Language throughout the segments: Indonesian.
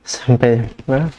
Sampai mana?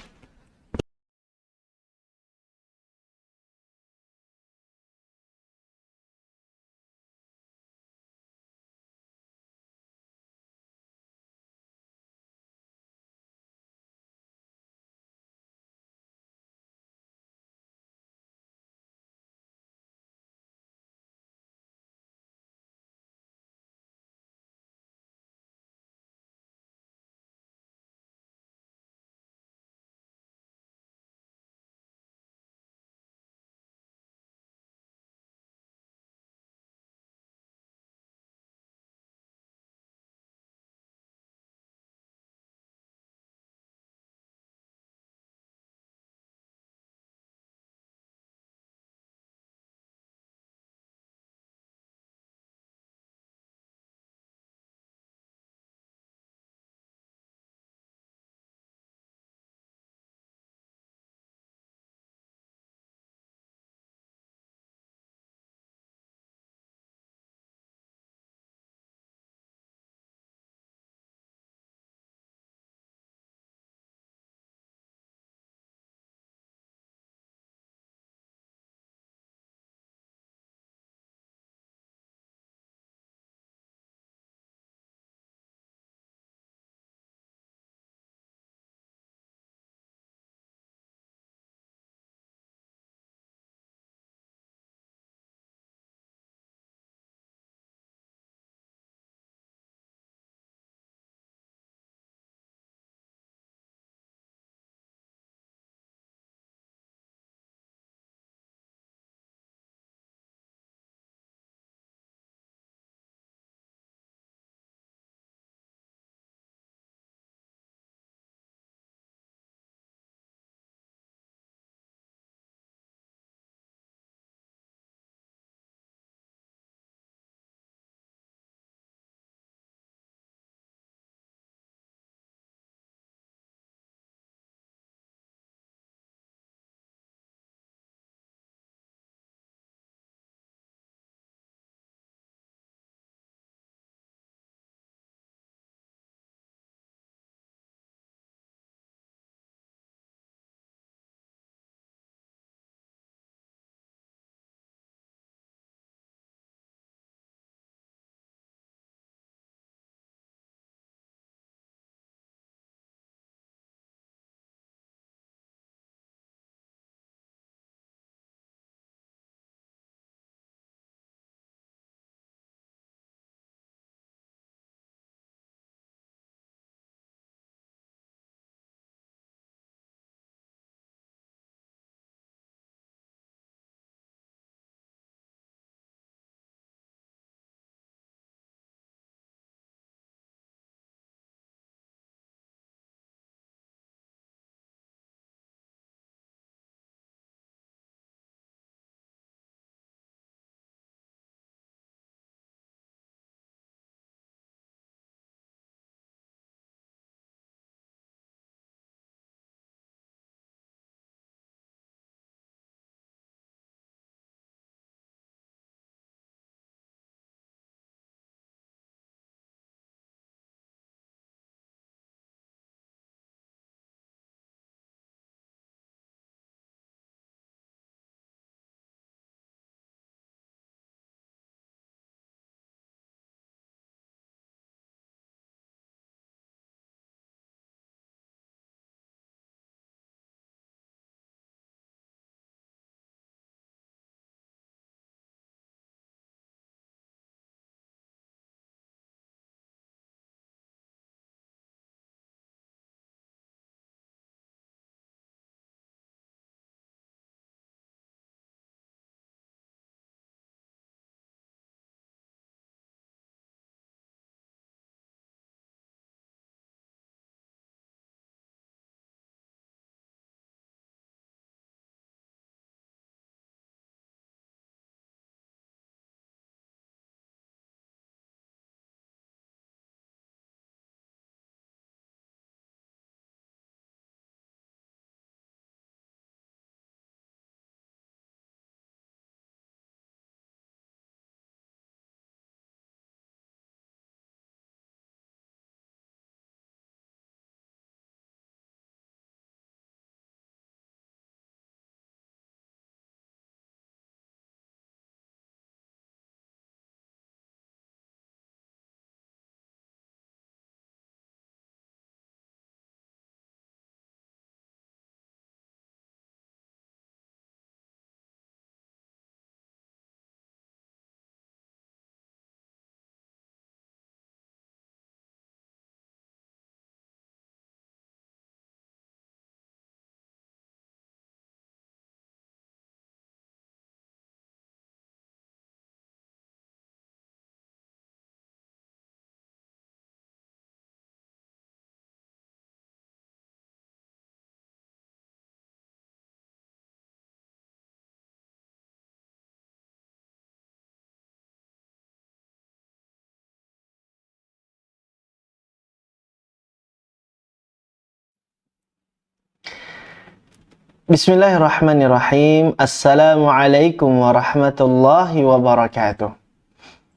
Bismillahirrahmanirrahim. Assalamualaikum warahmatullahi wabarakatuh.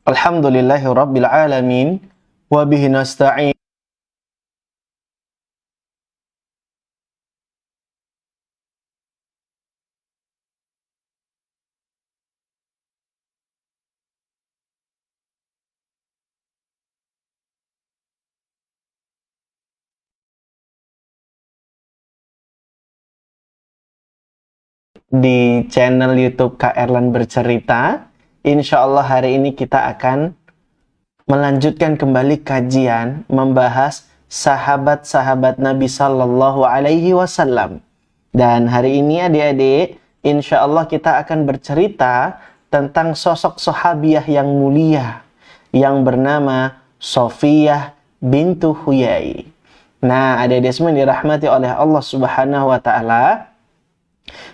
Alhamdulillahi rabbil alamin. Wa bihi nasta'in. Di channel YouTube Kak Erlan Bercerita. Insya Allah hari ini kita akan melanjutkan kembali kajian membahas sahabat-sahabat Nabi Sallallahu Alaihi Wasallam. Dan hari ini adik-adik, insya Allah kita akan bercerita tentang sosok sahabiah yang mulia yang bernama Sofiyah bintu Huyai. Nah, adik-adik semua dirahmati oleh Allah Subhanahu Wa Taala.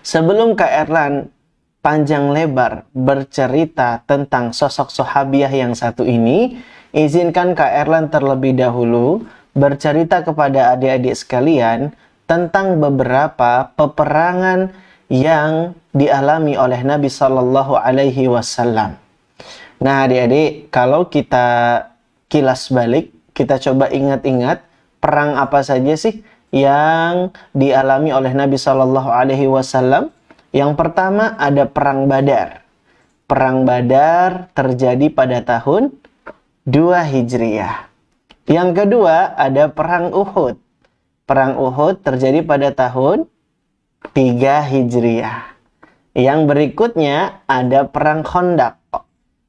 Sebelum Kak Erlan panjang lebar bercerita tentang sosok sahabiah yang satu ini, izinkan Kak Erlan terlebih dahulu bercerita kepada adik-adik sekalian tentang beberapa peperangan yang dialami oleh Nabi Sallallahu Alaihi Wasallam. Nah adik-adik, kalau kita kilas balik, kita coba ingat-ingat perang apa saja sih yang dialami oleh Nabi Shallallahu Alaihi Wasallam. Yang pertama ada perang Badar. Perang Badar terjadi pada tahun 2 Hijriah. Yang kedua ada perang Uhud. Perang Uhud terjadi pada tahun 3 Hijriah. Yang berikutnya ada perang Khandaq.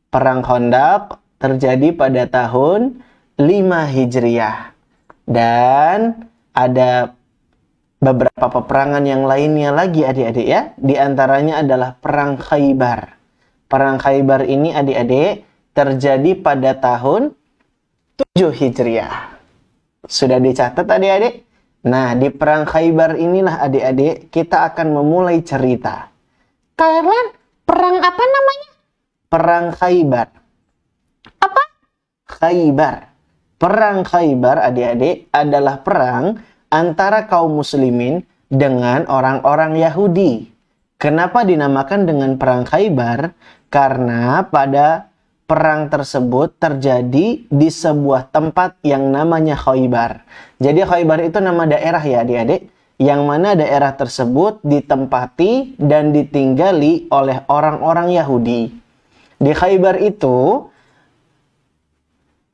Perang Khandaq terjadi pada tahun 5 Hijriah. Dan ada beberapa peperangan yang lainnya lagi adik-adik ya. Di antaranya adalah perang Khaybar. Perang Khaybar ini adik-adik terjadi pada tahun 7 Hijriah. Sudah dicatat adik-adik? Nah, di perang Khaybar inilah adik-adik kita akan memulai cerita. Kak Erlan, perang apa namanya? Perang Khaybar. Apa? Khaybar. Perang Khaybar adik-adik adalah perang antara kaum muslimin dengan orang-orang Yahudi. Kenapa dinamakan dengan perang Khaybar? Karena pada perang tersebut terjadi di sebuah tempat yang namanya Khaybar. Jadi Khaybar itu nama daerah ya adik-adik, yang mana daerah tersebut ditempati dan ditinggali oleh orang-orang Yahudi. Di Khaybar itu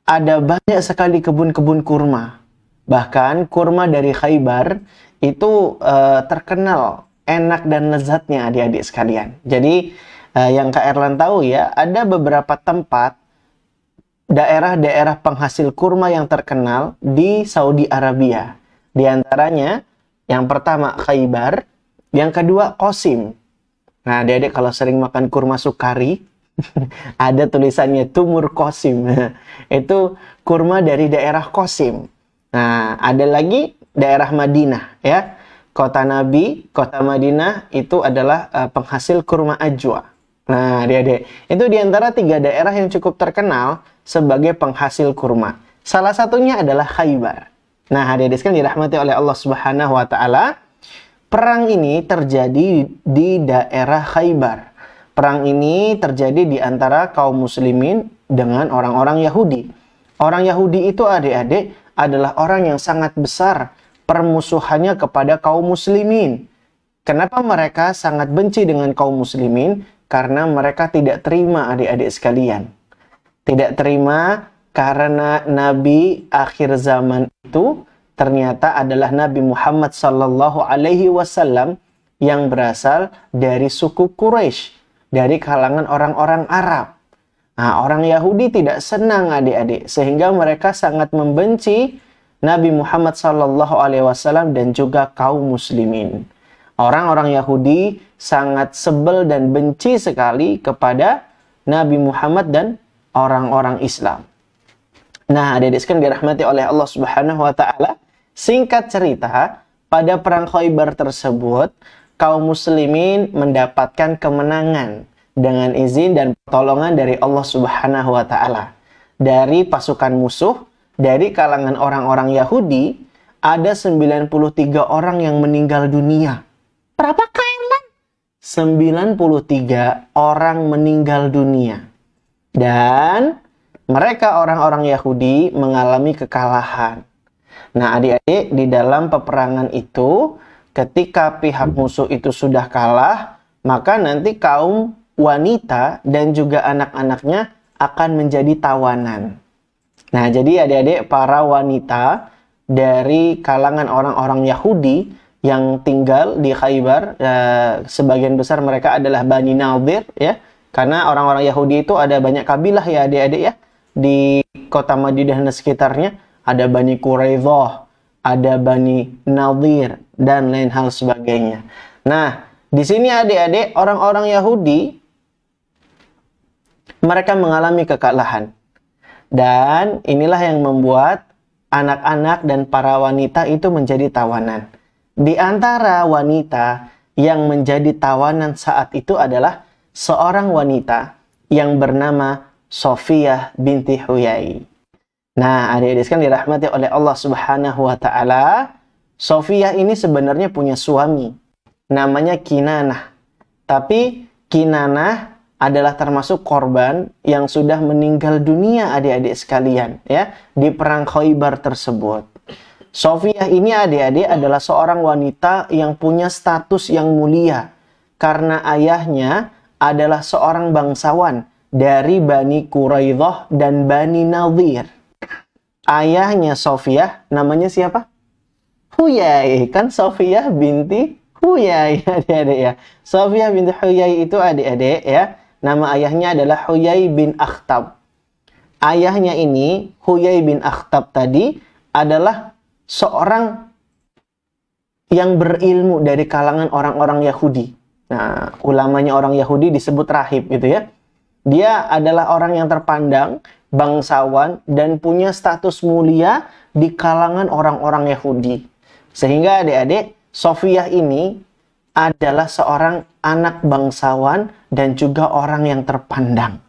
ada banyak sekali kebun-kebun kurma. Bahkan kurma dari Khaybar itu terkenal enak dan lezatnya adik-adik sekalian. Jadi yang Kak Erlan tahu ya, ada beberapa tempat daerah-daerah penghasil kurma yang terkenal di Saudi Arabia. Di antaranya yang pertama Khaybar, yang kedua Qasim. Nah adik-adik kalau sering makan kurma sukari, ada tulisannya Tumur Qasim. Itu kurma dari daerah Qasim. Nah, ada lagi daerah Madinah ya. Kota Nabi, kota Madinah itu adalah penghasil kurma ajwa. Nah, adik-adik, itu diantara 3 daerah yang cukup terkenal sebagai penghasil kurma. Salah satunya adalah Khaybar. Nah, adik-adik sekalian dirahmati oleh Allah Subhanahu wa taala, perang ini terjadi di daerah Khaybar. Perang ini terjadi di antara kaum muslimin dengan orang-orang Yahudi. Orang Yahudi itu adik-adik adalah orang yang sangat besar permusuhannya kepada kaum muslimin. Kenapa mereka sangat benci dengan kaum muslimin? Karena mereka tidak terima adik-adik sekalian. Tidak terima karena Nabi akhir zaman itu ternyata adalah Nabi Muhammad Sallallahu Alaihi Wasallam yang berasal dari suku Quraisy, dari kalangan orang-orang Arab. Nah, orang Yahudi tidak senang adik-adik, sehingga mereka sangat membenci Nabi Muhammad Sallallahu Alaihi Wasallam dan juga kaum muslimin. Orang-orang Yahudi sangat sebel dan benci sekali kepada Nabi Muhammad dan orang-orang Islam. Nah, adik-adik sekalian dirahmati oleh Allah Subhanahu wa taala, singkat cerita, pada perang Khaybar tersebut kaum muslimin mendapatkan kemenangan dengan izin dan pertolongan dari Allah Subhanahu wa taala. Dari pasukan musuh, dari kalangan orang-orang Yahudi, ada 93 orang yang meninggal dunia. Berapa Kak Erlan? 93 orang meninggal dunia. Dan mereka orang-orang Yahudi mengalami kekalahan. Nah, adik-adik, di dalam peperangan itu, ketika pihak musuh itu sudah kalah, maka nanti kaum wanita dan juga anak-anaknya akan menjadi tawanan. Nah, jadi adik-adik, para wanita dari kalangan orang-orang Yahudi yang tinggal di Khaybar, sebagian besar mereka adalah Bani Nadir, ya. Karena orang-orang Yahudi itu ada banyak kabilah ya adik-adik ya. Di kota Madinah dan sekitarnya ada Bani Quraidah, ada Bani Nadir, dan lain hal sebagainya. Nah, di sini adik-adik, orang-orang Yahudi mereka mengalami kekalahan. Dan inilah yang membuat anak-anak dan para wanita itu menjadi tawanan. Di antara wanita yang menjadi tawanan saat itu adalah seorang wanita yang bernama Sofiyah binti Huyai. Nah, adik-adik sekalian dirahmati oleh Allah Subhanahu wa taala, Sofiyah ini sebenarnya punya suami namanya Kinanah. Tapi Kinanah adalah termasuk korban yang sudah meninggal dunia adik-adik sekalian ya di perang Khaybar tersebut. Sofiyah ini adik-adik adalah seorang wanita yang punya status yang mulia karena ayahnya adalah seorang bangsawan dari Bani Quraidah dan Bani Nadir. Ayahnya Sofiyah namanya siapa? Huyai, kan Sofiyah binti Huyai adik-adik ya. Sofiyah binti Huyai itu adik-adik ya. Nama ayahnya adalah Huyai bin Akhtab. Ayahnya ini, Huyai bin Akhtab tadi adalah seorang yang berilmu dari kalangan orang-orang Yahudi. Nah, ulamanya orang Yahudi disebut rahib gitu ya. Dia adalah orang yang terpandang, bangsawan, dan punya status mulia di kalangan orang-orang Yahudi. Sehingga adik-adik, Sofiyah ini adalah seorang anak bangsawan dan juga orang yang terpandang.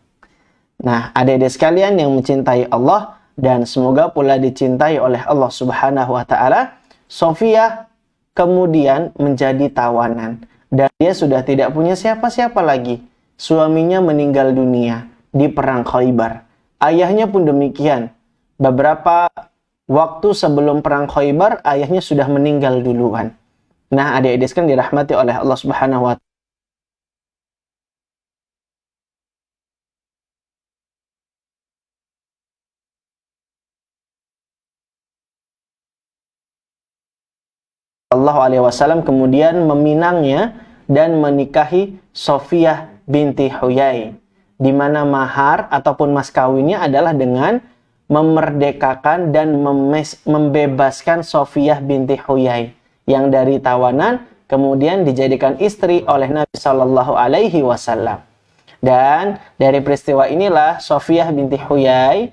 Nah, adik-adik sekalian yang mencintai Allah dan semoga pula dicintai oleh Allah Subhanahu wa taala, Sofiyah kemudian menjadi tawanan. Dan dia sudah tidak punya siapa-siapa lagi. Suaminya meninggal dunia di perang Khaybar. Ayahnya pun demikian. Beberapa waktu sebelum perang Khaybar, ayahnya sudah meninggal duluan. Nah, adik-adik sekalian dirahmati oleh Allah Subhanahu wa taala. Sallallahu alaihi wasallam kemudian meminangnya dan menikahi Sofiyah binti Huyai, di mana mahar ataupun mas kawinnya adalah dengan memerdekakan dan membebaskan Sofiyah binti Huyai yang dari tawanan kemudian dijadikan istri oleh Nabi Sallallahu alaihi wasallam. Dan dari peristiwa inilah Sofiyah binti Huyai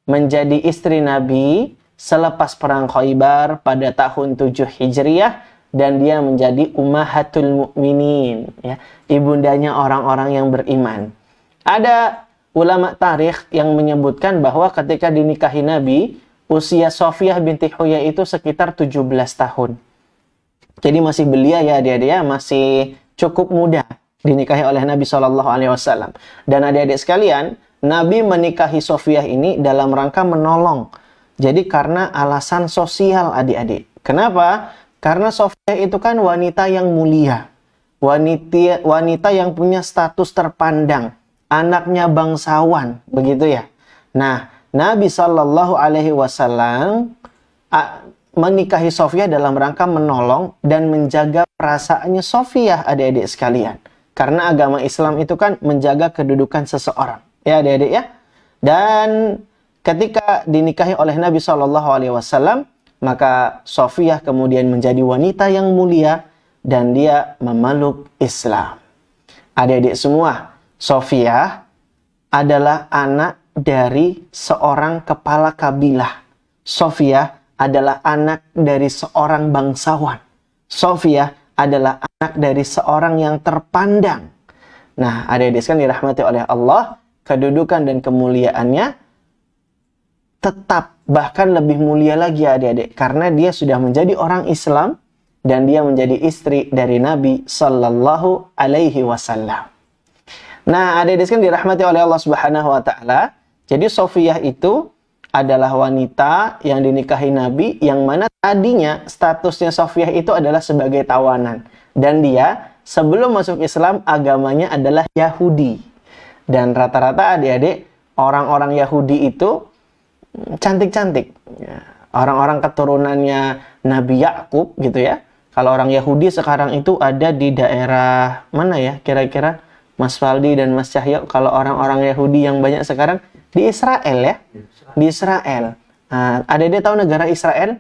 menjadi istri Nabi selepas perang Khaybar pada tahun 7 Hijriah dan dia menjadi ummahatul mukminin ya, ibundanya orang-orang yang beriman. Ada ulama tarikh yang menyebutkan bahwa ketika dinikahi Nabi, usia Sofiyah binti Huyai itu sekitar 17 tahun. Jadi masih belia ya adik-adik ya, masih cukup muda dinikahi oleh Nabi SAW. Dan adik-adik sekalian, Nabi menikahi Sofiyah ini dalam rangka menolong. Jadi karena alasan sosial adik-adik. Kenapa? Karena Sofiyah itu kan wanita yang mulia. Wanita yang punya status terpandang. Anaknya bangsawan. Begitu ya. Nah, Nabi SAW menikahi Sofiyah dalam rangka menolong dan menjaga perasaannya Sofiyah adik-adik sekalian. Karena agama Islam itu kan menjaga kedudukan seseorang. Ya adik-adik ya. Dan ketika dinikahi oleh Nabi SAW, maka Sofiyah kemudian menjadi wanita yang mulia dan dia memeluk Islam. Adik-adik semua, Sofiyah adalah anak dari seorang kepala kabilah. Sofiyah adalah anak dari seorang bangsawan. Sofiyah adalah anak dari seorang yang terpandang. Nah, adik-adik sekalian dirahmati oleh Allah, kedudukan dan kemuliaannya tetap bahkan lebih mulia lagi adik-adik karena dia sudah menjadi orang Islam dan dia menjadi istri dari Nabi Sallallahu Alaihi Wasallam. Nah, adik-adik sekalian dirahmati oleh Allah Subhanahu Wa Taala. Jadi Sofiyah itu adalah wanita yang dinikahi Nabi, yang mana tadinya statusnya Sofiyah itu adalah sebagai tawanan, dan dia sebelum masuk Islam agamanya adalah Yahudi. Dan rata-rata adik-adik orang-orang Yahudi itu cantik-cantik. Orang-orang keturunannya Nabi Yakub gitu ya. Kalau orang Yahudi sekarang itu ada di daerah mana ya kira-kira? Mas Faldi dan Mas Cahyo, kalau orang-orang Yahudi yang banyak sekarang di Israel ya. Di Israel. Nah, adik-adik tahu negara Israel?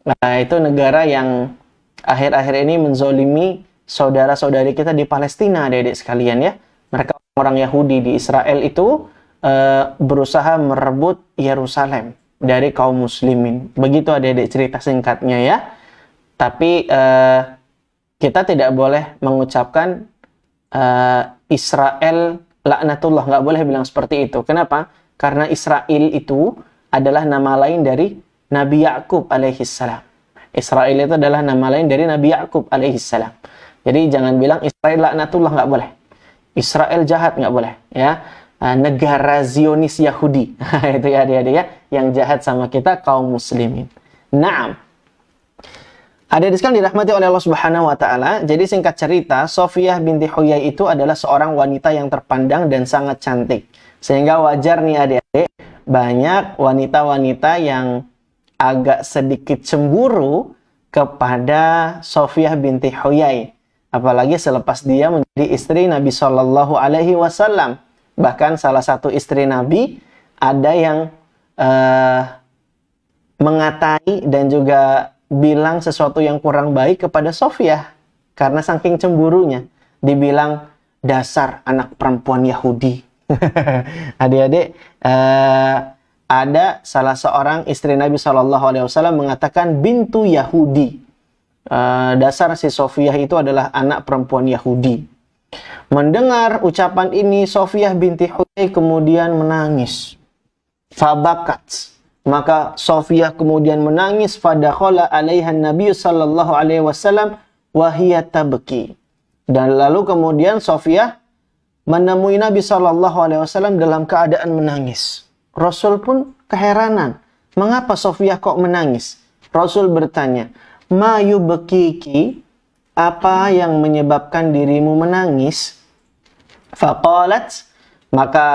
Nah, itu negara yang akhir-akhir ini menzolimi saudara-saudari kita di Palestina, adik-adik sekalian ya. Mereka orang Yahudi di Israel itu berusaha merebut Yerusalem dari kaum muslimin. Begitu adik-adik cerita singkatnya ya. Tapi kita tidak boleh mengucapkan Israel laknatullah, nggak boleh bilang seperti itu. Kenapa? Karena Israel itu adalah nama lain dari Nabi Yakub alaihissalam. Israel itu adalah nama lain dari Nabi Yakub alaihissalam. Jadi jangan bilang Israel laknatullah, nggak boleh. Israel jahat, nggak boleh. Ya, negara Zionis Yahudi itu ya adik-adik ya, yang jahat sama kita kaum muslimin. Naam. Adik-adik sekalian dirahmati oleh Allah Subhanahu Wa Taala. Jadi singkat cerita, Sofiyah binti Huyai itu adalah seorang wanita yang terpandang dan sangat cantik. Sehingga wajar nih adik-adik, banyak wanita-wanita yang agak sedikit cemburu kepada Sofiyah binti Huyai. Apalagi selepas dia menjadi istri Nabi Shallallahu Alaihi Wasallam. Bahkan salah satu istri Nabi ada yang mengatai dan juga bilang sesuatu yang kurang baik kepada Sofiyah karena saking cemburunya. Dibilang dasar anak perempuan Yahudi. Adik-adik, ada salah seorang istri Nabi SAW mengatakan bintu Yahudi. Dasar si Sofiyah itu adalah anak perempuan Yahudi. Mendengar ucapan ini, Sofiyah binti Huyai kemudian menangis. Fabakat. Maka Sofiyah kemudian menangis. Fadakhala alaihan Nabi sallallahu alaihi wasallam wa hiya tabki. Dan lalu kemudian Sofiyah menemui Nabi sallallahu alaihi wasallam dalam keadaan menangis. Rasul pun keheranan. Mengapa Sofiyah kok menangis? Rasul bertanya, "Ma yubkiki?" Apa yang menyebabkan dirimu menangis? Faqalat, maka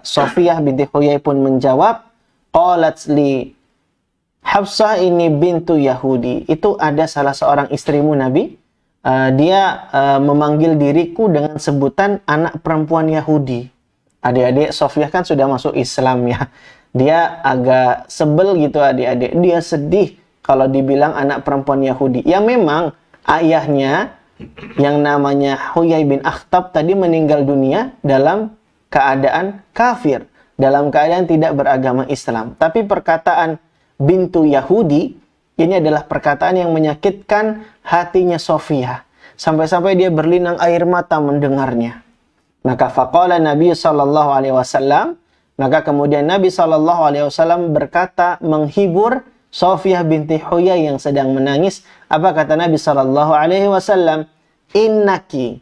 Sofiyah binti Huyai pun menjawab, qalat li Hafsah ini bintu Yahudi. Itu ada salah seorang istrimu Nabi. Dia memanggil diriku dengan sebutan anak perempuan Yahudi. Adik-adik, Sofiyah kan sudah masuk Islam ya. Dia agak sebel gitu adik-adik. Dia sedih kalau dibilang anak perempuan Yahudi. Ya memang ayahnya yang namanya Huyai bin Akhtab tadi meninggal dunia dalam keadaan kafir. Dalam keadaan tidak beragama Islam. Tapi perkataan bintu Yahudi ini adalah perkataan yang menyakitkan hatinya Sofiyah. Sampai-sampai dia berlinang air mata mendengarnya. Maka faqala Nabi sallallahu alaihi wasallam, maka kemudian Nabi sallallahu alaihi wasallam berkata menghibur Sofiyah binti Huyai yang sedang menangis. Apa kata Nabi sallallahu alaihi wasallam? Innaki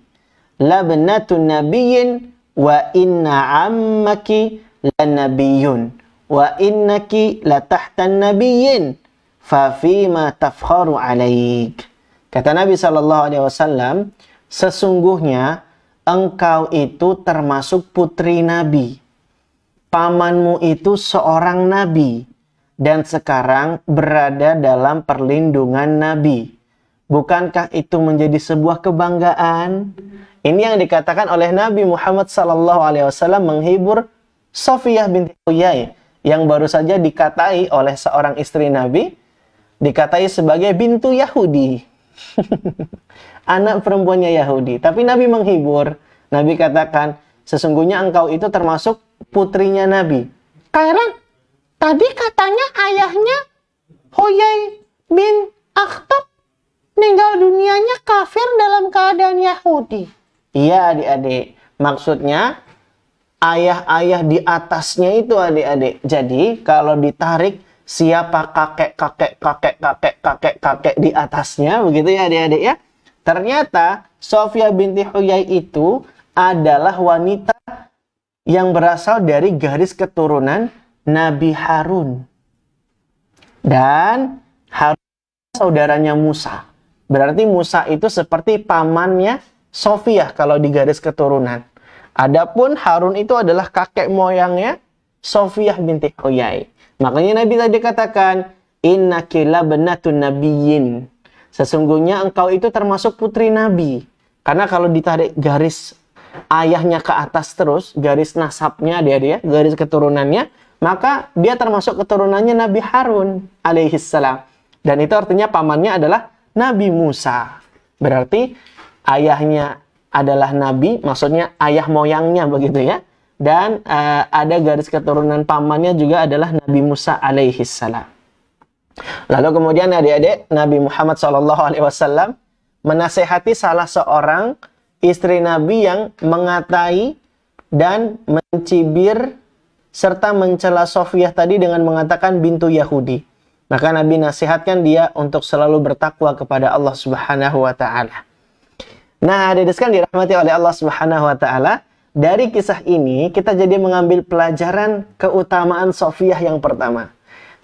labnatun nabiyyin wa inna ammaki lanabiyun wa innaki latahtan nabiyyin fa fima tafkharu alaik. Kata Nabi sallallahu alaihi wasallam, sesungguhnya engkau itu termasuk putri nabi. Pamanmu itu seorang nabi dan sekarang berada dalam perlindungan nabi. Bukankah itu menjadi sebuah kebanggaan? Ini yang dikatakan oleh Nabi Muhammad sallallahu alaihi wasallam menghibur Sofiyah binti Huyai yang baru saja dikatai oleh seorang istri Nabi, dikatai sebagai bintu Yahudi. Anak perempuannya Yahudi. Tapi Nabi menghibur. Nabi katakan, sesungguhnya engkau itu termasuk putrinya Nabi. Kairan, tadi katanya ayahnya Huyai bin Akhtab meninggal dunianya kafir dalam keadaan Yahudi. Iya adik-adik. Maksudnya ayah-ayah di atasnya itu adik-adik. Jadi kalau ditarik siapa kakek di atasnya, begitu ya adik-adik ya. Ternyata Sofiyah binti Huyai itu adalah wanita yang berasal dari garis keturunan Nabi Harun. Dan Harun saudaranya Musa. Berarti Musa itu seperti pamannya Sofiyah kalau di garis keturunan. Adapun Harun itu adalah kakek moyangnya Sofiyah binti Huyai. Makanya Nabi tadi katakan, innaki labnatun nabiyyin. Sesungguhnya engkau itu termasuk putri Nabi. Karena kalau ditarik garis ayahnya ke atas terus, garis nasabnya dia, garis keturunannya, maka dia termasuk keturunannya Nabi Harun alaihissalam. Dan itu artinya pamannya adalah Nabi Musa. Berarti ayahnya adalah Nabi, maksudnya ayah moyangnya begitu ya. Dan ada garis keturunan pamannya juga adalah Nabi Musa alaihissalam. Lalu kemudian adik-adik, Nabi Muhammad SAW menasehati salah seorang istri Nabi yang mengatai dan mencibir serta mencela Sofiyah tadi dengan mengatakan bintu Yahudi. Maka Nabi nasihatkan dia untuk selalu bertakwa kepada Allah Subhanahu wa taala. Nah, adik-adik sekalian dirahmati oleh Allah Subhanahu wa taala, dari kisah ini kita jadi mengambil pelajaran keutamaan Sofiyah yang pertama.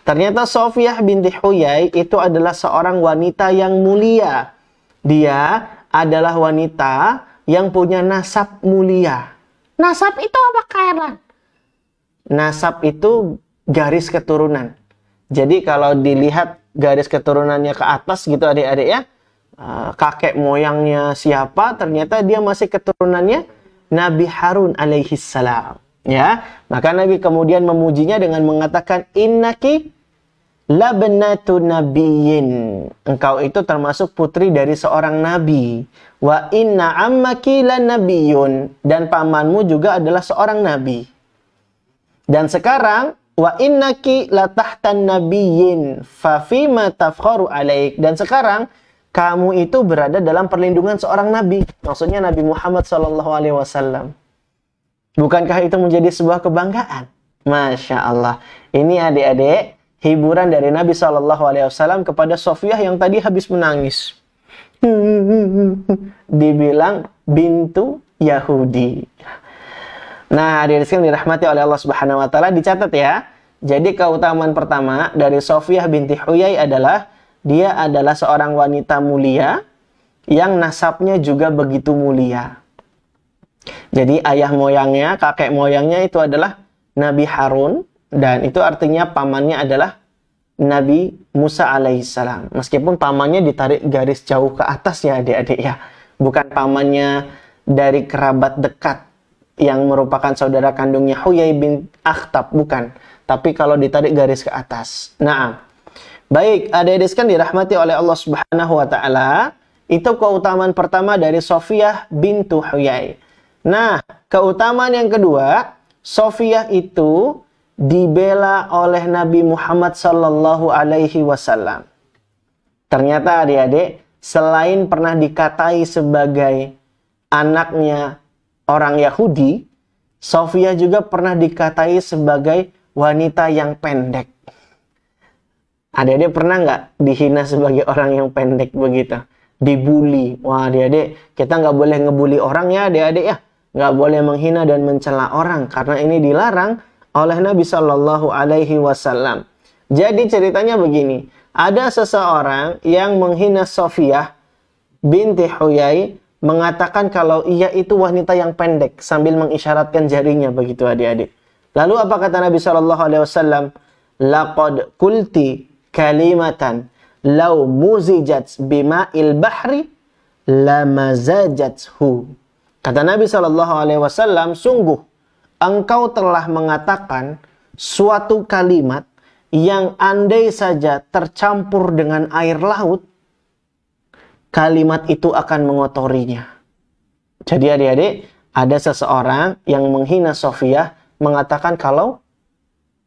Ternyata Sofiyah binti Huyai itu adalah seorang wanita yang mulia. Dia adalah wanita yang punya nasab mulia. Nasab itu apa, Kairan? Nasab itu garis keturunan. Jadi kalau dilihat garis keturunannya ke atas gitu adik-adik ya, kakek moyangnya siapa, ternyata dia masih keturunannya Nabi Harun alaihissalam. Ya, maka Nabi kemudian memujinya dengan mengatakan, innaki labnatu nabiyyin. Engkau itu termasuk putri dari seorang nabi. Wa inna ammaki lanabiyyun. Dan pamanmu juga adalah seorang nabi. Dan sekarang wa innaki latahtan nabiyyin fa fima tafkharu alaik. Dan sekarang kamu itu berada dalam perlindungan seorang nabi. Maksudnya Nabi Muhammad SAW. Bukankah itu menjadi sebuah kebanggaan? Masya Allah. Ini adik-adik, hiburan dari Nabi SAW kepada Sofiyah yang tadi habis menangis. Dibilang bintu Yahudi. Nah, adik-adik sekalian dirahmati oleh Allah Subhanahu wa taala, dicatat ya. Jadi keutamaan pertama dari Sofiyah binti Huyai adalah dia adalah seorang wanita mulia yang nasabnya juga begitu mulia. Jadi ayah moyangnya, kakek moyangnya itu adalah Nabi Harun. Dan itu artinya pamannya adalah Nabi Musa alaihissalam. Meskipun pamannya ditarik garis jauh ke atas ya adik-adik ya. Bukan pamannya dari kerabat dekat yang merupakan saudara kandungnya Huyai bin Akhtab. Bukan. Tapi kalau ditarik garis ke atas. Nah, baik adik-adik sekalian dirahmati oleh Allah Subhanahu wa taala. Itu keutamaan pertama dari Sofiyah bintu Huyai. Nah, keutamaan yang kedua, Sofiyah itu dibela oleh Nabi Muhammad sallallahu alaihi wasallam. Ternyata adik-adik, selain pernah dikatai sebagai anaknya orang Yahudi, Sofiyah juga pernah dikatai sebagai wanita yang pendek. Adik-adik pernah nggak dihina sebagai orang yang pendek begitu? Dibully. Wah adik-adik, kita nggak boleh ngebully orang ya adik-adik ya. Nggak boleh menghina dan mencela orang, karena ini dilarang oleh Nabi Shallallahu Alaihi Wasallam. Jadi ceritanya begini, ada seseorang yang menghina Sofiyah binti Huyai, mengatakan kalau ia itu wanita yang pendek sambil mengisyaratkan jarinya begitu adik-adik. Lalu apa kata Nabi Shallallahu Alaihi Wasallam? Laqad qulti kalimatan law muzijat bima'il bahri lamazajathu. Kata Nabi Shallallahu Alaihi Wasallam, sungguh engkau telah mengatakan suatu kalimat yang andai saja tercampur dengan air laut, kalimat itu akan mengotorinya. Jadi adik-adik, ada seseorang yang menghina Sofiyah, mengatakan kalau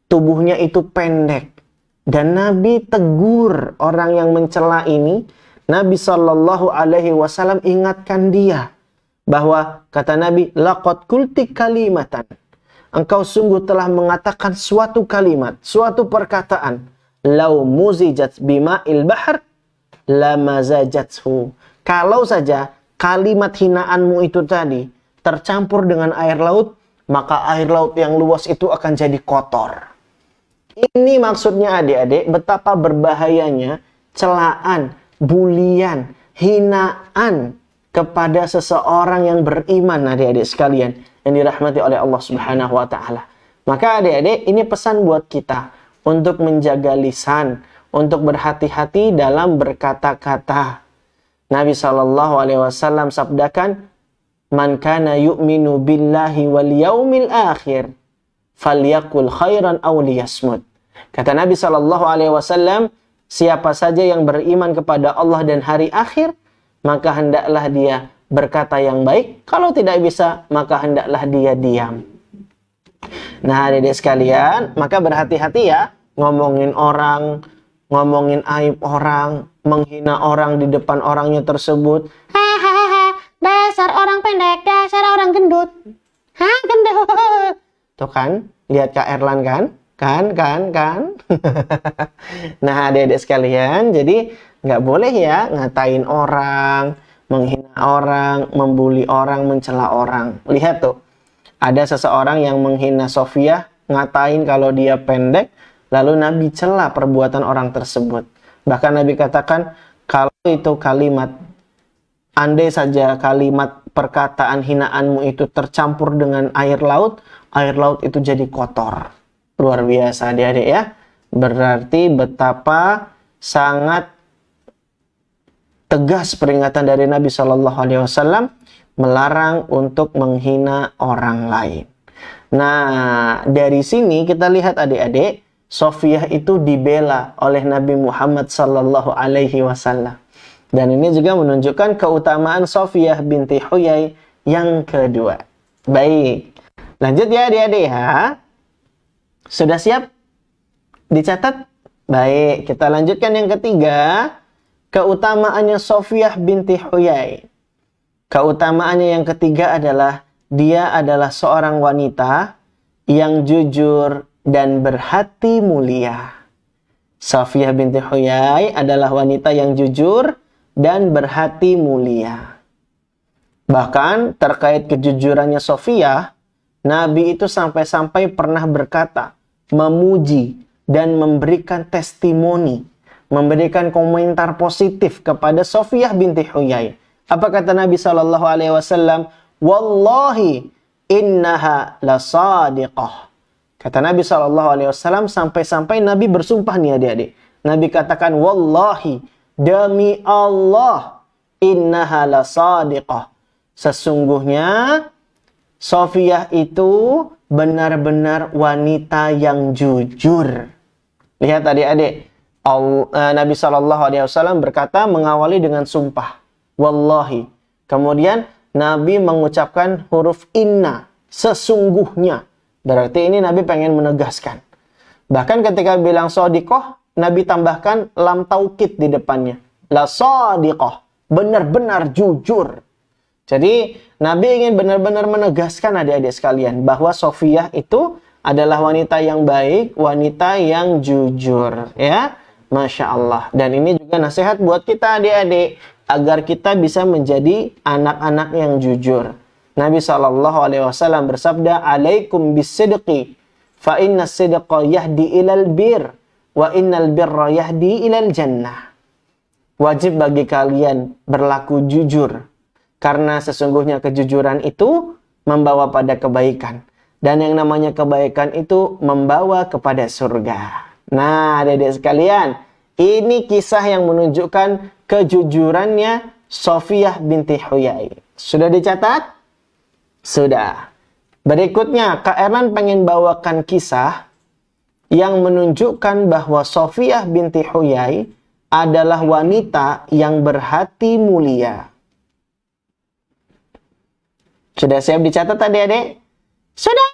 tubuhnya itu pendek. Dan Nabi tegur orang yang mencela ini. Nabi Shallallahu Alaihi Wasallam ingatkan dia bahwa kata Nabi, laqad qulti kalimatan. Engkau sungguh telah mengatakan suatu kalimat, suatu perkataan. "Lau muzijat bima'il bahr lamazajathu." Kalau saja kalimat hinaanmu itu tadi tercampur dengan air laut, maka air laut yang luas itu akan jadi kotor. Ini maksudnya adik-adik, betapa berbahayanya celaan, bulian, hinaan kepada seseorang yang beriman, adik-adik sekalian yang dirahmati oleh Allah Subhanahu wa taala. Maka adik-adik, ini pesan buat kita untuk menjaga lisan, untuk berhati-hati dalam berkata-kata. Nabi SAW sabdakan, "Man kana yu'minu billahi wal yaumil akhir falyakul khairan aw liyasmut." Kata Nabi SAW, siapa saja yang beriman kepada Allah dan hari akhir, maka hendaklah dia berkata yang baik. Kalau tidak bisa, maka hendaklah dia diam. Nah, adik-adik sekalian, maka berhati-hati ya ngomongin orang, ngomongin aib orang, menghina orang di depan orangnya tersebut. Hahaha, dasar orang pendek, dasar orang gendut. Hah, gendut. Tuh kan, lihat Kak Erlan kan? Kan. Nah, adik-adik sekalian, jadi nggak boleh ya ngatain orang, menghina orang, membuli orang, mencela orang. Lihat tuh, ada seseorang yang menghina Sofia, ngatain kalau dia pendek, lalu Nabi cela perbuatan orang tersebut. Bahkan Nabi katakan, kalau itu kalimat, andai saja kalimat perkataan hinaanmu itu tercampur dengan air laut itu jadi kotor. Luar biasa adik-adik ya. Berarti betapa sangat tegas peringatan dari Nabi SAW melarang untuk menghina orang lain. Nah, dari sini kita lihat adik-adik, Sofiyah itu dibela oleh Nabi Muhammad SAW. Dan ini juga menunjukkan keutamaan Sofiyah binti Huyai yang kedua. Baik, lanjut ya adik-adik ya. Sudah siap? Dicatat? Baik, kita lanjutkan yang ketiga. Keutamaannya Sofiyah binti Huyai. Keutamaannya yang ketiga adalah dia adalah seorang wanita yang jujur dan berhati mulia. Sofiyah binti Huyai adalah wanita yang jujur dan berhati mulia. Bahkan terkait kejujurannya Sofiyah, Nabi itu sampai-sampai pernah berkata, memuji dan memberikan testimoni, memberikan komentar positif kepada Sofiyah binti Huyai. Apa kata Nabi SAW? Wallahi innaha lasadiqah. Kata Nabi SAW, sampai-sampai Nabi bersumpah nih adik-adik. Nabi katakan, wallahi, demi Allah, innaha lasadiqah. Sesungguhnya Sofiyah itu benar-benar wanita yang jujur. Lihat adik-adik, Nabi SAW berkata mengawali dengan sumpah, wallahi. Kemudian Nabi mengucapkan huruf inna, sesungguhnya. Berarti ini Nabi pengen menegaskan. Bahkan ketika bilang sodiqoh, Nabi tambahkan lam taukid di depannya. La sodiqoh, benar-benar jujur. Jadi Nabi ingin benar-benar menegaskan adik-adik sekalian bahwa Sofiyah itu adalah wanita yang baik, wanita yang jujur, ya. Masya Allah. Dan ini juga nasihat buat kita adik-adik agar kita bisa menjadi anak-anak yang jujur. Nabi SAW bersabda, "Alaikum bis-sidqi, fa inna as-sidqa yahdi ilal bir, wa innal birra yahdi ilal jannah." Wajib bagi kalian berlaku jujur, karena sesungguhnya kejujuran itu membawa pada kebaikan. Dan yang namanya kebaikan itu membawa kepada surga. Nah, adik-adik sekalian, ini kisah yang menunjukkan kejujurannya Sofiyah binti Huyai. Sudah dicatat? Sudah. Berikutnya, Kak Erlan pengen bawakan kisah yang menunjukkan bahwa Sofiyah binti Huyai adalah wanita yang berhati mulia. Sudah siap dicatat adik-adik? Sudah.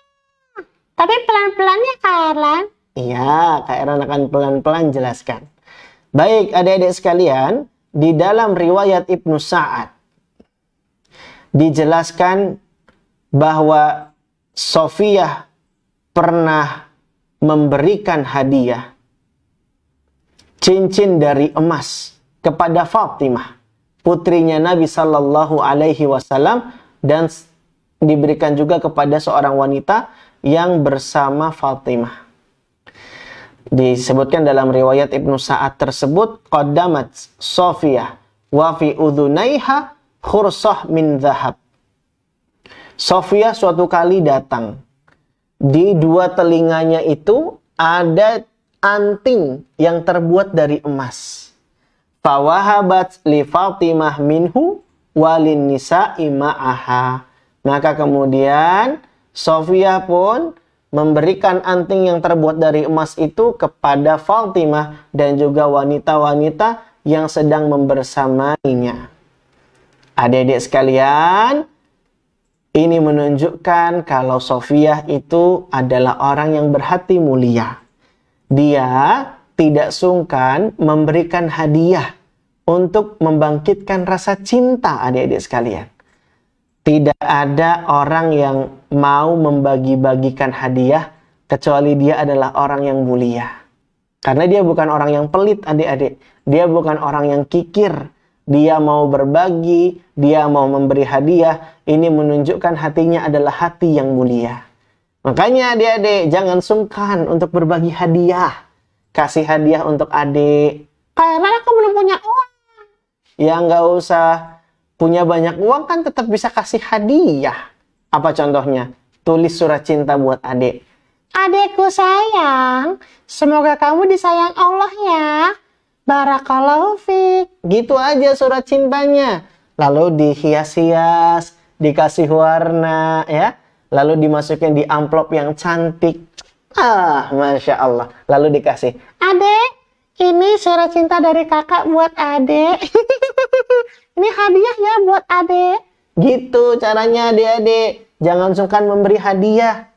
Tapi pelan-pelan ya Kak Erlan. Iya, Kak Erlan akan pelan-pelan jelaskan. Baik, adik-adik sekalian, di dalam riwayat Ibnu Sa'ad dijelaskan bahwa Sofiyah pernah memberikan hadiah cincin dari emas kepada Fatimah, putrinya Nabi Sallallahu Alaihi Wasallam, dan diberikan juga kepada seorang wanita yang bersama Fatimah. Disebutkan dalam riwayat Ibnu Sa'ad tersebut, qaddamat Sofiyah wa fi udhunaiha khursah min dhahab. Sofiyah suatu kali datang, di dua telinganya itu ada anting yang terbuat dari emas. Fawahabat li Fatimah minhu walin nisa'i ma'aha. Maka kemudian Sofiyah pun memberikan anting yang terbuat dari emas itu kepada Fatimah dan juga wanita-wanita yang sedang membersamainya. Adik-adik sekalian, ini menunjukkan kalau Sofiyah itu adalah orang yang berhati mulia. Dia tidak sungkan memberikan hadiah untuk membangkitkan rasa cinta adik-adik sekalian. Tidak ada orang yang mau membagi-bagikan hadiah kecuali dia adalah orang yang mulia. Karena dia bukan orang yang pelit adik-adik. Dia bukan orang yang kikir. Dia mau berbagi, dia mau memberi hadiah. Ini menunjukkan hatinya adalah hati yang mulia. Makanya adik-adik jangan sungkan untuk berbagi hadiah. Kasih hadiah untuk adik. Karena aku belum punya uang. Ya nggak usah punya banyak uang, kan tetap bisa kasih hadiah. Apa contohnya? Tulis surat cinta buat adik. Adekku sayang, semoga kamu disayang Allah ya. Barakallahu fiik. Gitu aja surat cintanya. Lalu dihias-hias, dikasih warna, ya. Lalu dimasukin di amplop yang cantik. Masya Allah. Lalu dikasih. Adek, ini surat cinta dari kakak buat adek. Ini hadiah ya buat adek. Gitu caranya adik-adik. Jangan sungkan memberi hadiah.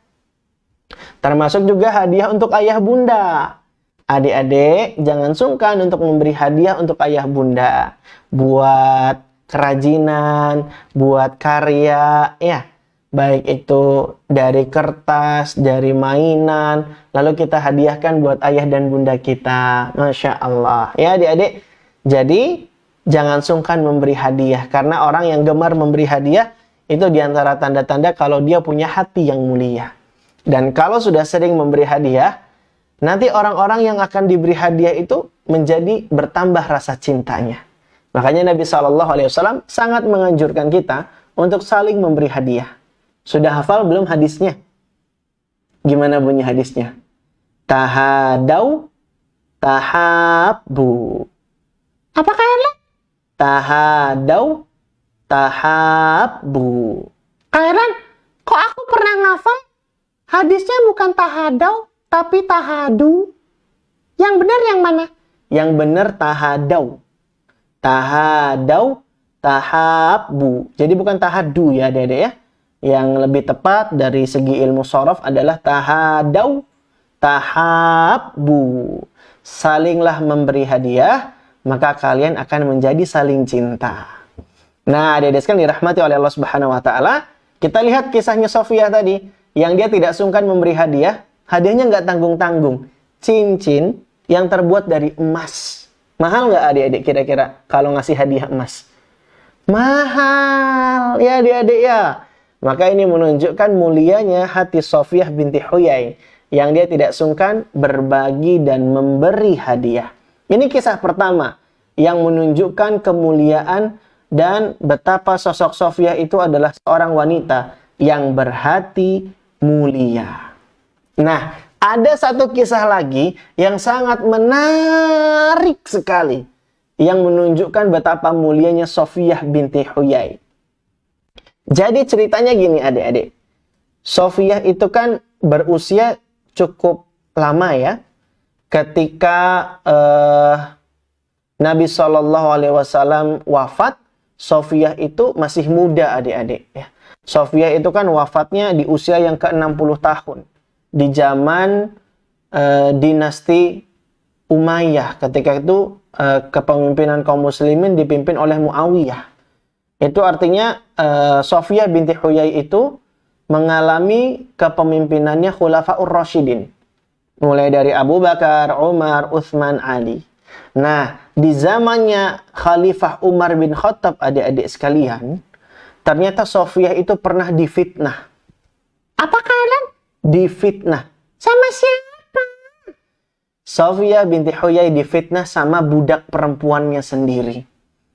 Termasuk juga hadiah untuk ayah bunda. Adik-adik, jangan sungkan untuk memberi hadiah untuk ayah bunda. Buat kerajinan, buat karya, ya. Baik itu dari kertas, dari mainan. Lalu kita hadiahkan buat ayah dan bunda kita. Masya Allah. Ya adik-adik. Jadi, jangan sungkan memberi hadiah. Karena orang yang gemar memberi hadiah, itu diantara tanda-tanda kalau dia punya hati yang mulia. Dan kalau sudah sering memberi hadiah, nanti orang-orang yang akan diberi hadiah itu menjadi bertambah rasa cintanya. Makanya Nabi SAW sangat menganjurkan kita untuk saling memberi hadiah. Sudah hafal belum hadisnya? Gimana bunyi hadisnya? Tahadau, tahabbu. Apa kalian? Tahadau, tahabbu. Kalian, kok aku pernah ngafal? Hadisnya bukan tahadau, tapi tahadu. Yang benar yang mana? Yang benar tahadau. Tahadau, tahabbu. Jadi bukan tahadu ya adik-adik ya. Yang lebih tepat dari segi ilmu shorof adalah tahadau, tahabbu. Salinglah memberi hadiah, maka kalian akan menjadi saling cinta. Nah, adik-adik sekalian dirahmati oleh Allah Subhanahu wa taala, kita lihat kisahnya Sofiyah tadi, yang dia tidak sungkan memberi hadiah. Hadiahnya nggak tanggung-tanggung. Cincin yang terbuat dari emas. Mahal nggak adik-adik kira-kira kalau ngasih hadiah emas? Mahal ya adik-adik ya. Maka ini menunjukkan mulianya hati Sofiyah binti Huyai, yang dia tidak sungkan berbagi dan memberi hadiah. Ini kisah pertama yang menunjukkan kemuliaan dan betapa sosok Sofiyah itu adalah seorang wanita yang berhati mulia. Nah, ada satu kisah lagi yang sangat menarik sekali, yang menunjukkan betapa mulianya Sofiyah binti Huyai. Jadi ceritanya gini adik-adik. Sofiyah itu kan berusia cukup lama ya. Ketika Nabi SAW wafat, Sofiyah itu masih muda adik-adik ya. Sofiyah itu kan wafatnya di usia yang ke-60 tahun. Di zaman dinasti Umayyah. Ketika itu kepemimpinan kaum muslimin dipimpin oleh Muawiyah. Itu artinya Sofiyah binti Huyai itu mengalami kepemimpinannya Khulafaur Rasyidin. Mulai dari Abu Bakar, Umar, Utsman, Ali. Nah, di zamannya Khalifah Umar bin Khattab, adik-adik sekalian, ternyata Sofiyah itu pernah difitnah. Apa kalian? Difitnah. Sama siapa? Sofiyah binti Huyai difitnah sama budak perempuannya sendiri.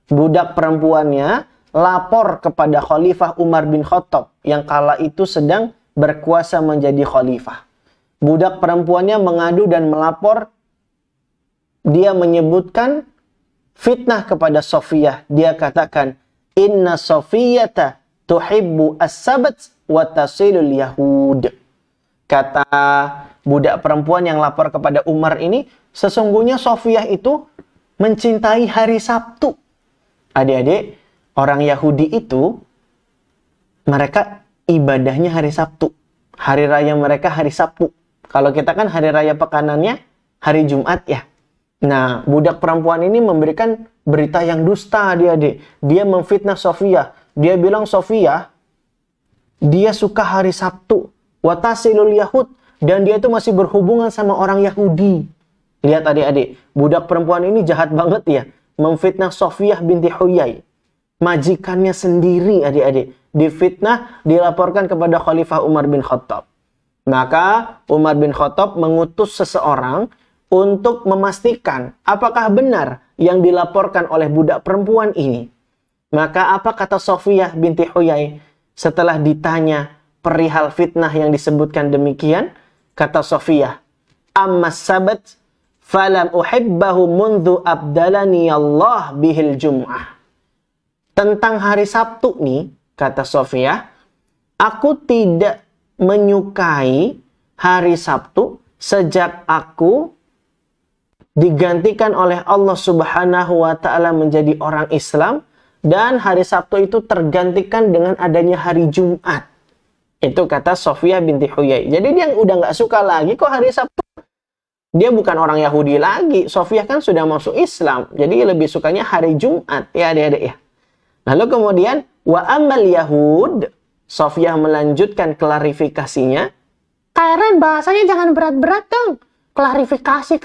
Budak perempuannya lapor kepada Khalifah Umar bin Khattab yang kala itu sedang berkuasa menjadi khalifah. Budak perempuannya mengadu dan melapor. Dia menyebutkan fitnah kepada Sofiyah. Dia katakan, "Inna Sofiyata tuhibbu as-sabt wa tasilul yahud." Kata budak perempuan yang lapor kepada Umar ini, sesungguhnya Sofiyah itu mencintai hari Sabtu. Adik-adik, orang Yahudi itu, mereka ibadahnya hari Sabtu. Hari raya mereka hari Sabtu. Kalau kita kan hari raya pekanannya hari Jumat ya. Nah, budak perempuan ini memberikan berita yang dusta, adik-adik. Dia memfitnah Sofiyah. Dia bilang Sofiyah, dia suka hari Sabtu. Watasilul Yahud. Dan dia itu masih berhubungan sama orang Yahudi. Lihat adik-adik, budak perempuan ini jahat banget ya. Memfitnah Sofiyah binti Huyai. Majikannya sendiri, adik-adik. Difitnah, dilaporkan kepada Khalifah Umar bin Khattab. Maka Umar bin Khattab mengutus seseorang untuk memastikan apakah benar yang dilaporkan oleh budak perempuan ini. Maka apa kata Sofiyah binti Huyai setelah ditanya perihal fitnah yang disebutkan demikian? Kata Sofiyah, "Ammas sabat falam uhibbahu mundhu abdalani Allah bihil jum'ah." Tentang hari Sabtu nih, kata Sofiyah, aku tidak menyukai hari Sabtu sejak aku digantikan oleh Allah Subhanahu wa Ta'ala menjadi orang Islam, dan hari Sabtu itu tergantikan dengan adanya hari Jumat. Itu kata Sofiyah binti Huyai. Jadi dia udah nggak suka lagi kok hari Sabtu. Dia bukan orang Yahudi lagi. Sofiyah kan sudah masuk Islam. Jadi lebih sukanya hari Jumat. Ya adik-adik ya. Lalu kemudian, wa amal Yahud. Sofiyah melanjutkan klarifikasinya. Karen, bahasanya jangan berat-berat dong. Klarifikasi.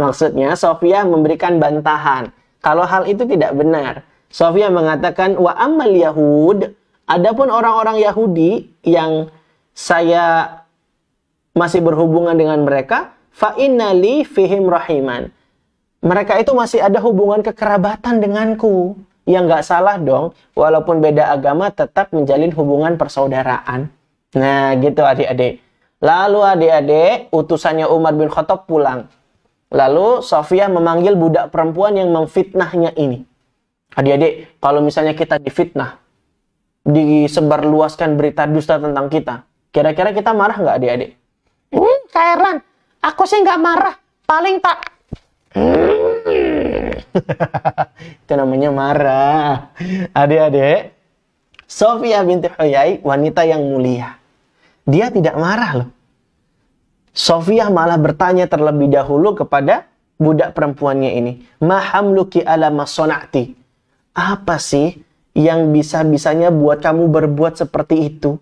Maksudnya, Sofiyah memberikan bantahan. Kalau hal itu tidak benar. Sofiyah mengatakan, wa amal Yahud. Adapun orang-orang Yahudi yang saya masih berhubungan dengan mereka, fa inna li fihim rahiman. Mereka itu masih ada hubungan kekerabatan denganku. Yang nggak salah dong, walaupun beda agama tetap menjalin hubungan persaudaraan. Nah, gitu adik-adik. Lalu adik-adik, utusannya Umar bin Khattab pulang. Lalu Sofiyah memanggil budak perempuan yang memfitnahnya ini. Adik-adik, kalau misalnya kita difitnah, disebarluaskan berita dusta tentang kita, kira-kira kita marah nggak adik-adik? Kak Erlan, aku sih nggak marah. Paling tak... Itu namanya marah. Adik-adik, Sofiyah binti Huyai, wanita yang mulia. Dia tidak marah loh. Sofiyah malah bertanya terlebih dahulu kepada budak perempuannya ini. Ma hamluki ala ma sona'ti. Apa sih yang bisa-bisanya buat kamu berbuat seperti itu?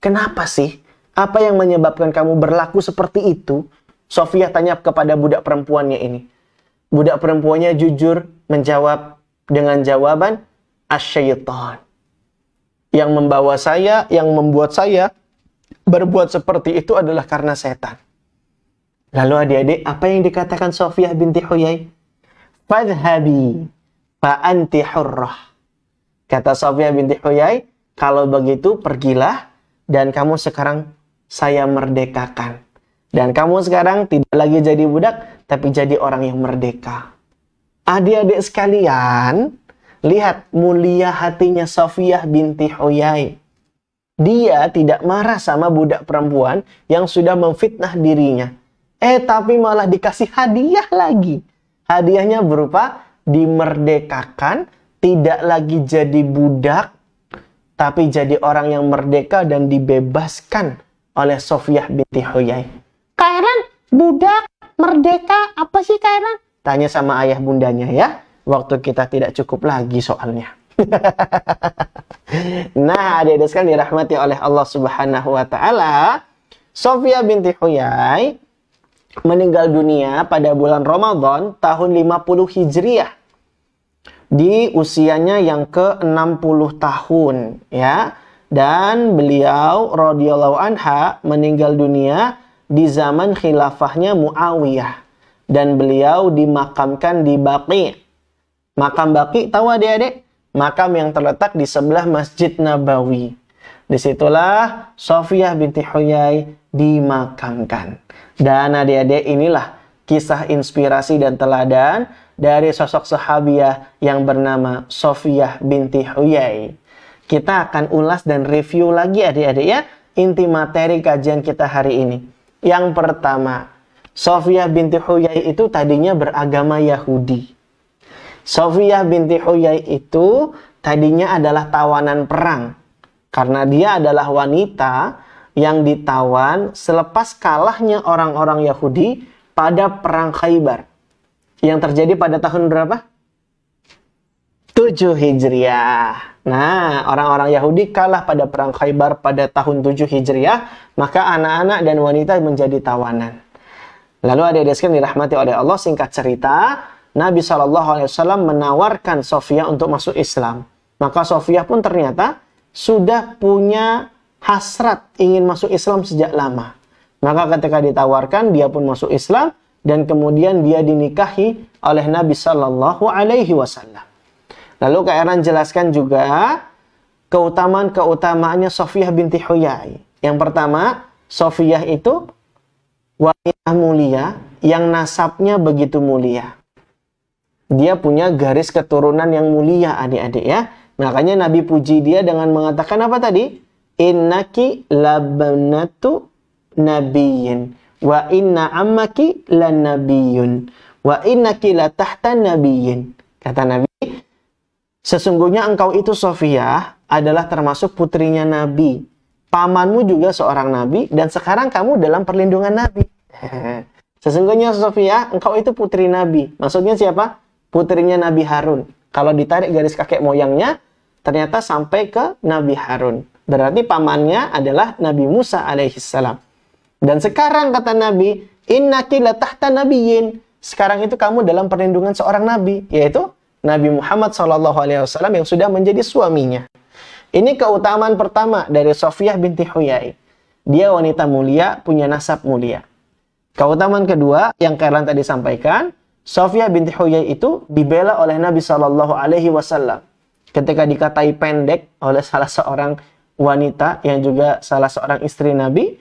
Kenapa sih? Apa yang menyebabkan kamu berlaku seperti itu? Sofiyah tanya kepada budak perempuannya ini. Budak perempuannya jujur menjawab dengan jawaban asyaitan. Yang membawa saya, yang membuat saya berbuat seperti itu adalah karena setan. Lalu adik-adik, apa yang dikatakan Sofiyah binti Huyai? Fadhhabi fa anti hurrah. Kata Sofiyah binti Huyai, kalau begitu pergilah dan kamu sekarang saya merdekakan. Dan kamu sekarang tidak lagi jadi budak, tapi jadi orang yang merdeka. Adik-adik sekalian, lihat mulia hatinya Sofiyah binti Huyai. Dia tidak marah sama budak perempuan yang sudah memfitnah dirinya. Tapi malah dikasih hadiah lagi. Hadiahnya berupa dimerdekakan, tidak lagi jadi budak, tapi jadi orang yang merdeka dan dibebaskan oleh Sofiyah binti Huyai. Kak Erlan, budak, merdeka, apa sih Kak Erlan? Tanya sama ayah bundanya ya. Waktu kita tidak cukup lagi soalnya. Nah, adik-adik sekalian dirahmati oleh Allah Subhanahu wa Ta'ala, Sofiyah binti Huyai meninggal dunia pada bulan Ramadan tahun 50 Hijriah. Di usianya yang ke-60 tahun, ya. Dan beliau radhiyallahu anha meninggal dunia di zaman khilafahnya Muawiyah. Dan beliau dimakamkan di Baqi'. Makam Baqi', tahu adik-adik? Makam yang terletak di sebelah Masjid Nabawi. Disitulah Sofiyah binti Huyai dimakamkan. Dan adik-adik, inilah kisah inspirasi dan teladan dari sosok sahabiah yang bernama Sofiyah binti Huyai. Kita akan ulas dan review lagi adik-adik ya, inti materi kajian kita hari ini. Yang pertama, Sofiyah binti Huyai itu tadinya beragama Yahudi. Sofiyah binti Huyai itu tadinya adalah tawanan perang. Karena dia adalah wanita yang ditawan selepas kalahnya orang-orang Yahudi pada perang Khaybar. Yang terjadi pada tahun berapa? 7 Hijriah. Nah, orang-orang Yahudi kalah pada perang Khaybar pada tahun 7 Hijriah, maka anak-anak dan wanita menjadi tawanan. Lalu adik-adik sekalian dirahmati oleh Allah, singkat cerita, Nabi SAW menawarkan Sofiyah untuk masuk Islam. Maka Sofiyah pun ternyata sudah punya hasrat ingin masuk Islam sejak lama. Maka ketika ditawarkan, dia pun masuk Islam dan kemudian dia dinikahi oleh Nabi Sallallahu Alaihi Wasallam. Lalu Kak Eran jelaskan juga keutamaan-keutamaannya Sofiyah binti Huyai. Yang pertama, Sofiyah itu wanita mulia yang nasabnya begitu mulia. Dia punya garis keturunan yang mulia adik-adik ya. Makanya Nabi puji dia dengan mengatakan apa tadi? Innaki labnatu nabiyyin wa inna ammaki lanabiyyun wa innaki la tahta nabiyyin. Kata Nabi, sesungguhnya engkau itu Sofiyah adalah termasuk putrinya Nabi. Pamanmu juga seorang Nabi dan sekarang kamu dalam perlindungan Nabi. Sesungguhnya Sofiyah, engkau itu putri Nabi. Maksudnya siapa? Putrinya Nabi Harun. Kalau ditarik garis kakek moyangnya, ternyata sampai ke Nabi Harun. Berarti pamannya adalah Nabi Musa alaihissalam. Dan sekarang kata Nabi, innaki la tahta nabiyyin. Sekarang itu kamu dalam perlindungan seorang Nabi, yaitu Nabi Muhammad SAW yang sudah menjadi suaminya. Ini keutamaan pertama dari Sofiyah binti Huyai. Dia wanita mulia, punya nasab mulia. Keutamaan kedua yang Kailan tadi sampaikan, Sofiyah binti Huyai itu dibela oleh Nabi SAW ketika dikatai pendek oleh salah seorang wanita yang juga salah seorang istri Nabi.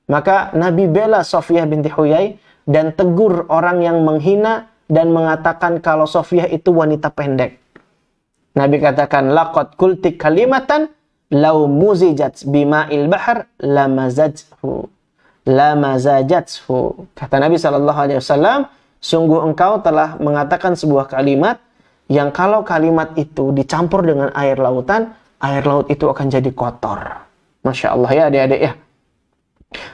Maka Nabi bela Sofiyah binti Huyai dan tegur orang yang menghina dan mengatakan kalau Sofiyah itu wanita pendek. Nabi katakan, laqad qulti kalimatan law muzijat bima'il bahr lamazajhu. Kata Nabi SAW, sungguh engkau telah mengatakan sebuah kalimat yang kalau kalimat itu dicampur dengan air lautan, air laut itu akan jadi kotor. Masya Allah ya adik-adik ya.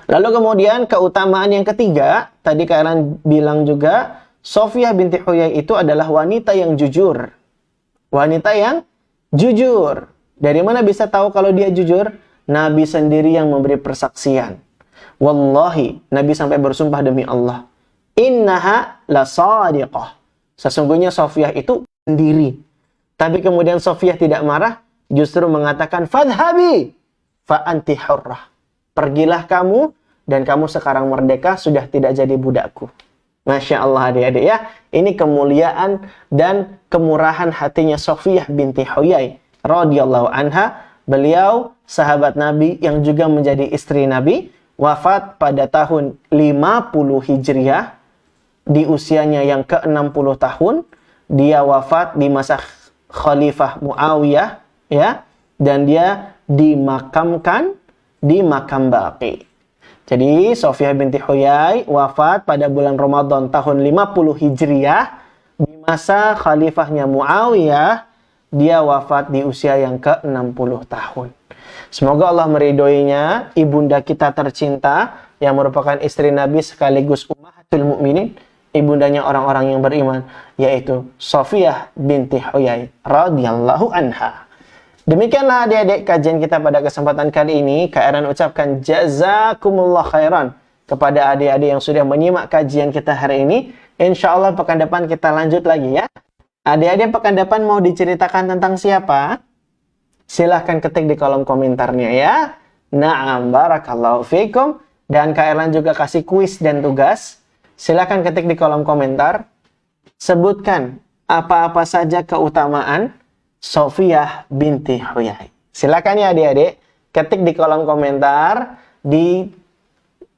Lalu kemudian keutamaan yang ketiga, tadi kalian bilang juga, Sofiyah binti Huyai itu adalah wanita yang jujur. Wanita yang jujur. Dari mana bisa tahu kalau dia jujur? Nabi sendiri yang memberi persaksian. Wallahi, Nabi sampai bersumpah demi Allah. Innaha la sadiqah. Sesungguhnya Sofiyah itu sendiri. Tapi kemudian Sofiyah tidak marah, justru mengatakan, fadhabi fa anti hurrah. Pergilah kamu, dan kamu sekarang merdeka, sudah tidak jadi budakku. Masya Allah adik-adik ya. Ini kemuliaan dan kemurahan hatinya Sofiyah binti Huyai radhiyallahu anha. Beliau sahabat Nabi yang juga menjadi istri Nabi. Wafat pada tahun 50 Hijriah. Di usianya yang ke-60 tahun. Dia wafat di masa Khalifah Muawiyah. Ya. Dan dia dimakamkan di makam Baqi. Jadi Sofiyah binti Huyai wafat pada bulan Ramadan tahun 50 Hijriah. Di masa khalifahnya Muawiyah, dia wafat di usia yang ke-60 tahun. Semoga Allah meridhoinya, ibunda kita tercinta yang merupakan istri Nabi sekaligus ummahatul mukminin, ibundanya orang-orang yang beriman, yaitu Sofiyah binti Huyai radhiyallahu anha. Demikianlah adik-adik kajian kita pada kesempatan kali ini. Kak Eran ucapkan jazakumullah khairan kepada adik-adik yang sudah menyimak kajian kita hari ini. Insya Allah pekan depan kita lanjut lagi ya. Adik-adik pekan depan mau diceritakan tentang siapa? Silahkan ketik di kolom komentarnya ya. Na'am, barakallahu fikum. Dan Kak Erlan juga kasih kuis dan tugas. Silahkan ketik di kolom komentar. Sebutkan apa-apa saja keutamaan Sofiyah binti Huyai. Silakan ya adik-adik, ketik di kolom komentar di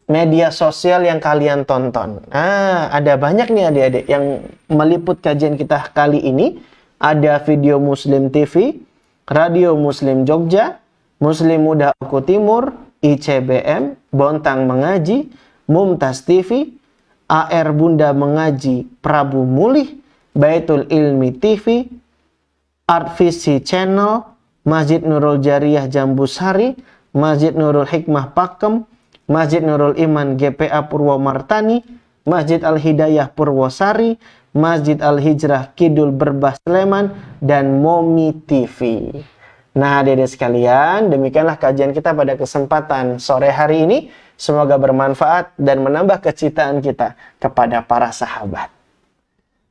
media sosial yang kalian tonton. Nah, ada banyak nih adik-adik yang meliput kajian kita kali ini. Ada video Muslim TV, Radio Muslim Jogja, Muslim Muda Oku Timur, ICBM, Bontang Mengaji, Mumtaz TV, AR Bunda Mengaji Prabu Mulih, Baitul Ilmi TV, Art Visi Channel, Masjid Nurul Jariyah Jambusari, Masjid Nurul Hikmah Pakem, Masjid Nurul Iman GPA Purwomartani, Masjid Al-Hidayah Purwosari, Masjid Al-Hijrah Kidul Berbah Sleman, dan Momi TV. Nah, adik-adik sekalian, demikianlah kajian kita pada kesempatan sore hari ini. Semoga bermanfaat dan menambah kecintaan kita kepada para sahabat.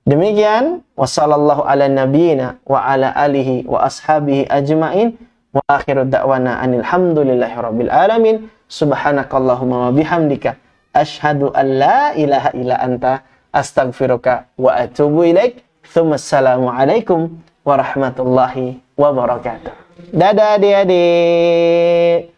Demikian, wassallallahu ala nabiyyina wa ala alihi wa ashabihi ajma'in, wa akhiru da'wana anil hamdulillahi rabbil alamin. Subhanakallahumma wa bihamdika asyhadu an la ilaha illa anta astaghfiruka wa atubu ilaik. Tsummassalamu alaikum warahmatullahi wabarakatuh. Dadah adik-adik.